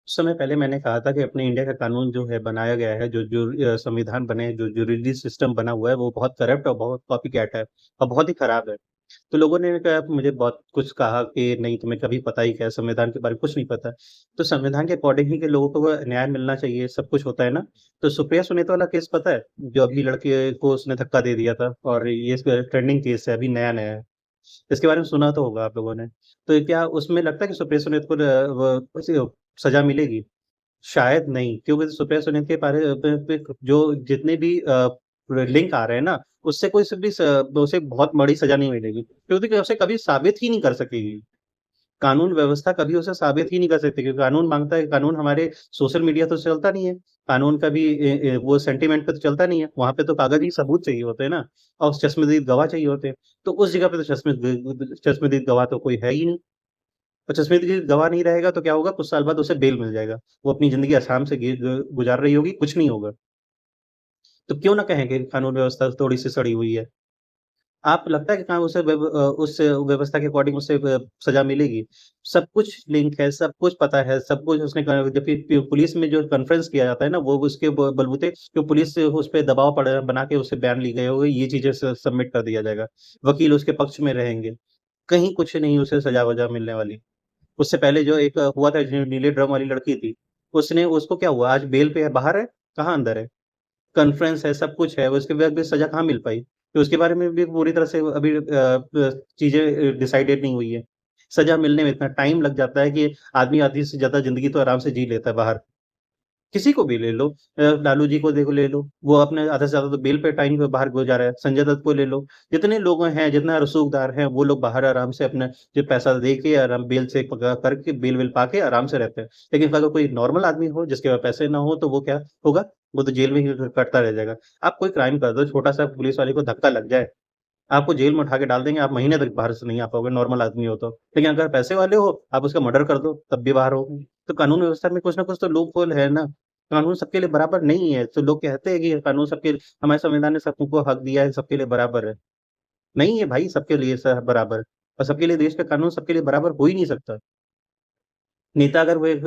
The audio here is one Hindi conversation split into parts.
कुछ समय पहले मैंने कहा था कि अपने इंडिया का कानून जो है बनाया गया है, जो संविधान बने, जो ज्यूरिडिक सिस्टम बना हुआ है, वो बहुत करप्ट और बहुत कॉपीकैट है और बहुत ही खराब है। तो लोगों ने कहा मुझे बहुत कुछ कहा कि नहीं तुम्हें कभी पता ही क्या है, संविधान के बारे में कुछ नहीं पता। तो संविधान के अकॉर्डिंग ही के लोगों को वो न्याय मिलना चाहिए, सब कुछ होता है ना। तो सुप्रिया सुनीता वाला केस पता है? जो अभी लड़के को उसने धक्का दे दिया था और ये ट्रेंडिंग केस है, अभी नया-नया है। इसके बारे में सुना तो होगा आप लोगों ने। तो क्या उसमें लगता है कि सुप्रिया सुनीता को सज़ा मिलेगी? शायद नहीं, क्योंकि सुप्रिया सुनील के बारे पे जो जितने भी लिंक आ रहे हैं ना, उससे कोई स भी स उसे बहुत बड़ी सज़ा नहीं मिलेगी, क्योंकि उसे कभी साबित ही नहीं कर सकेगी। कानून व्यवस्था कभी उसे साबित ही नहीं कर सकती, क्योंकि कानून माँगता है, कानून हमारे सोशल मीडिया तो चलता नहीं है। कानून कभी वो सेंटिमेंट पे तो चलता नहीं है, वहाँ पे तो कागज़ी सबूत चाहिए होते हैं ना, और चश्मदीद गवाह चाहिए होते हैं। तो उस जगह पे तो चश्मदीद गवाह तो कोई है ही नहीं। और चश्मदीद गवाह नहीं रहेगा तो क्या होगा, कुछ साल बाद उसे बेल मिल जाएगा। वो अपनी ज़िंदगी आराम से गुज़ार रही होगी, कुछ नहीं होगा। तो क्यों ना कहें कि कानून व्यवस्था थोड़ी-सी सड़ी हुई है। आप लगता है कि हाँ, उस व्यवस्था के अकॉर्डिंग उसे सज़ा मिलेगी? सब कुछ लिंक है, सब कुछ पता है, सब कुछ उसने क जबकि पुलिस में जो कॉन्फ्रेंस किया जाता है ना, वो उसके बलबूते जो पुलिस से उस पे दबाव पड़ बना के उसे बयान ली गई होगी, ये चीज़ें सबमिट कर दिया जाएगा। वकील उसके पक्ष में रहेंगे। कहीं कुछ नहीं उसे सज़ा-वज़ा मिलने वाली। उससे पहले जो एक हुआ था नीले ड्रम वाली लड़की थी, उसको क्या हुआ? आज बेल पे है, बाहर है, कहाँ अंदर है? कॉन्फ्रेंस है, सब कुछ है, उसके बाद भी सज़ा कहाँ मिल पाई? तो उसके बारे में भी पूरी तरह से अभी चीज़ें डिसाइडेड नहीं हुई है। सज़ा मिलने में इतना टाइम लग जाता है कि आदमी आधी से ज़्यादा ज़िंदगी तो आराम से जी लेता है बाहर। किसी को भी ले लो, लालू जी को देखो ले लो, वो अपने आधा से ज़्यादा तो बेल पे टाइम बाहर गुज़ारा है, संजय दत्त को ले लो, जितने लोग हैं, जितना रसूखदार हैं, वो लोग बाहर आराम से अपना जो पैसा दे के आराम बेल से पका करके बेल-वेल पाके आराम से रहते हैं। लेकिन अगर कोई नॉर्मल आदमी हो, जिसके पास पैसे ना हो, तो वो क्या होगा? वो तो जेल में ही कटता रह जाएगा। आप कोई क्राइम कर दो, छोटा-सा पुलिस वाले को धक्का लग जाए, आपको जेल में उठा के डाल देंगे, आप महीने तक बाहर से नहीं आ पाओगे, नॉर्मल आदमी हो तो। लेकिन अगर पैसे वाले हो, आप उसका मर्डर कर दो, तब भी बाहर हो। तो कानून व्यवस्था में कुछ ना कुछ तो लूपहोल है ना। कानून सबके लिए बराबर नहीं है। तो लोग कहते हैं कि कानून सबके हमारे संविधान ने सबको हक दिया है, सबके लिए बराबर है। नहीं है भाई सबके लिए बराबर और सबके लिए देश का कानून सबके लिए बराबर हो ही नहीं सकता। नेता अगर वो एक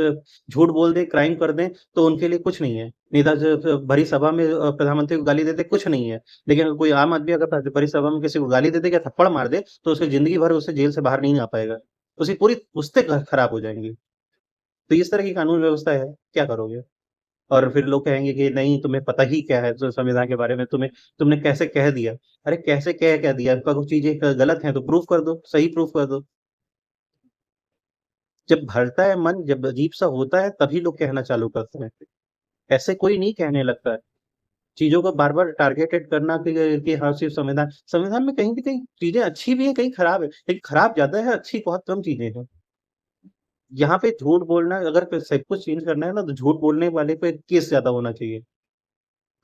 झूठ बोल दें, क्राइम कर दें, तो उनके लिए कुछ नहीं है। नेता ज फ भरी सभा में प्रधानमंत्री को गाली दे दे, कुछ नहीं है। लेकिन अगर कोई आम आदमी अगर भरी सभा में किसी को गाली दे देगा, थप्पड़ मार दे, तो उसकी ज़िंदगी भर उसे जेल से बाहर नहीं आ पाएगा। उसकी पूरी पुश्तें खराब हो जाएँगी। तो इस तरह की कानून व्यवस्था है, क्या करोगे? और फिर लोग कहेंगे कि नहीं तुम्हें पता ही क्या है संविधान के बारे में, तुमने कैसे कह दिया? अरे कैसे कह क्या दिया? कुछ चीज़ें गलत हैं तो प्रूफ कर दो, सही प्रूफ कर दो। जब भरता है मन, जब अजीब-सा होता है, तभी लोग कहना चालू करते हैं। ऐसे कोई नहीं कहने लगता है। चीज़ों को बार-बार टारगेटेड करना कि हाँ, सिर्फ़ संविधान संविधान में कहीं न कहीं चीज़ें अच्छी भी हैं, कहीं खराब है। लेकिन खराब ज़्यादा है, अच्छी बहुत कम चीज़ें हैं। यहाँ पे झूठ बोलना अगर सब कुछ चेंज करना है ना, तो झूठ बोलने वाले पे केस ज़्यादा होना चाहिए।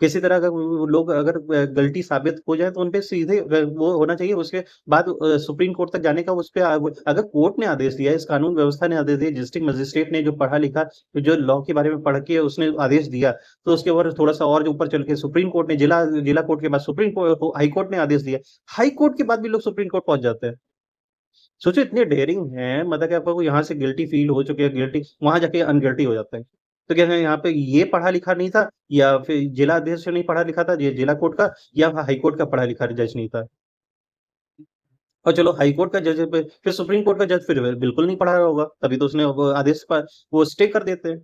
किसी तरह अगर वो लोग अगर गलती साबित हो जाए तो उन पे सीधे वो होना चाहिए, उसके बाद सुप्रीम कोर्ट तक जाने का उस पे अगर कोर्ट ने आदेश दिया है, इस कानून व्यवस्था ने आदेश दिया, डिस्ट्रिक्ट मजिस्ट्रेट ने जो पढ़ा-लिखा, जो लॉ के बारे में पढ़ के उसने आदेश दिया, तो उसके ऊपर थोड़ा-सा और जो ऊपर चल के सुप्रीम कोर्ट ने जिला जिला कोर्ट के बाद सुप्रीम हाई कोर्ट ने आदेश दिया। हाई कोर्ट के बाद भी लोग सुप्रीम कोर्ट पहुँच जाते हैं। सोचिए इतने डेयरिंग हैं, मतलब कि आपको यहाँ से गिल्टी फ़ील हो चुके हैं, गिल्टी वहाँ जाके अनगिल्टी हो जाते हैं। तो क्या है यहाँ पे ये पढ़ा-लिखा नहीं था या फिर जिलाधीश नहीं पढ़ा-लिखा था, ये जिला कोर्ट का या हाई कोर्ट का पढ़ा-लिखा जज नहीं था। और चलो हाई कोर्ट का जज पे फिर सुप्रीम कोर्ट का जज फिर बिल्कुल नहीं पढ़ा होगा, तभी तो उसने वो आदेश प वो स्टे कर देते हैं।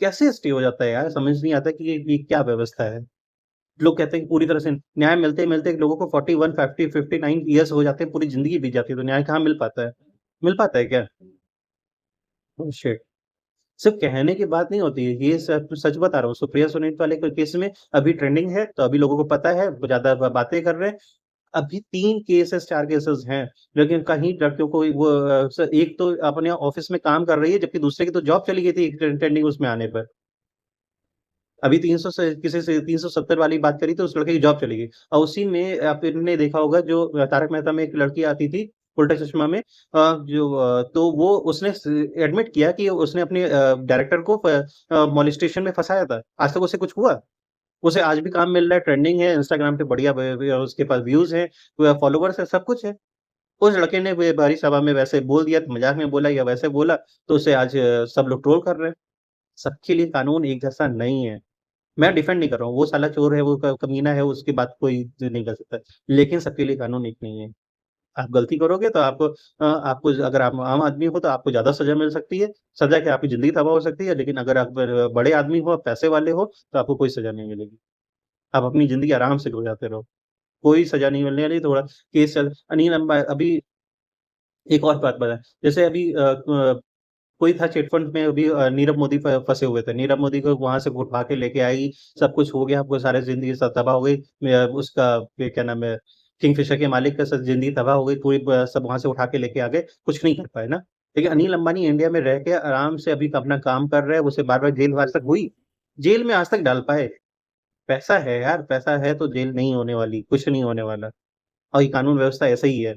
कैसे स्टे हो जाता है यार? समझ नहीं आता कि ये क्या व्यवस्था है? लोग कहते हैं कि पूरी तरह से न्याय मिलते-मिलते लोगों को 41, 50, 59 इयर्स हो जाते हैं, पूरी ज़िंदगी बीत जाती है, तो न्याय कहाँ मिल पाता है? मिल पाता है क्या? Oh shit! सिर्फ़ कहने की बात नहीं होती है, ये सब सच बता रहा हूँ, सुप्रिया सुनील वाले के केस में अभी ट्रेंडिंग है, तो अभी लोगों को पता है, ज़्यादा ब बातें कर रहे हैं। अभी 3 केसेस 4 केसेस हैं, लेकिन कहीं लड़कियों को वो एक तो अपने ऑफ़िस में काम कर रही है, जबकि दूसरे की तो जॉब चली गई थी ट्रेंडिंग उसमें आने पर। अभी 300 से किसी से 370 वाली बात करी तो उस लड़के की जॉब चली गई और उसी में आपने देखा होगा जो तारक मेहता में एक लड़की आती थी उल्टा चश्मा में तो वो उसने एडमिट किया कि उसने अपने डायरेक्टर को मॉलेस्टेशन में फंसाया था। आज तक उसे कुछ हुआ? उसे आज भी काम मिल रहा है, ट्रेंडिंग है, इंस्टाग्राम पे बढ़िया उसके पास व्यूज़ हैं, फॉलोवर्स है, सब कुछ है। उस लड़के ने वे भरी सभा में वैसे बोल दिया, मज़ाक में बोला या वैसे बोला, तो उसे आज सब लोग ट्रोल कर रहे हैं। सबके लिए कानून एक जैसा नहीं है। मैं डिफेंड नहीं कर रहा हूँ, वो साला चोर है, वो कमीना है, उसकी बात कोई नहीं कर सकता। लेकिन सबके लिए कानून एक नहीं है। आप गलती करोगे तो आपको आपको अगर आप आम आदमी हो तो आपको ज़्यादा सज़ा मिल सकती है, सज़ा क्या आपकी ज़िंदगी तबाह हो सकती है, लेकिन अगर आप बड़े आदमी हो, पैसे वाले हो, तो आपको कोई सज़ा नहीं मिलेगी। आप अपनी ज़िंदगी आराम से गुज़ारते रहो, कोई सज़ा नहीं मिलने वाली, थोड़ा केस चल अनिल अंबा अभी एक और बात बताएँ, जैसे अभी कोई था चिट फंड में अभी नीरव मोदी फ फँसे हुए थे। नीरव मोदी को वहाँ से उठा के लेके आई, सब कुछ हो गया, वो सारी ज़िंदगी सब तबाह हो गई। उसका ये क्या नाम है, किंगफिशर के मालिक का स ज़िंदगी तबाह हो गई, पूरी ब सब वहाँ से उठा के लेके आ गए, कुछ नहीं कर पाए ना। लेकिन अनिल अंबानी इंडिया में रह के आराम से अभी अपना काम कर रहे हैं, उसे बार-बार जेल आज तक हुई? जेल में आज तक डाल पाए। पैसा है यार, पैसा है तो जेल नहीं होने वाली, कुछ नहीं होने वाला और ये कानून व्यवस्था ऐसे ही है।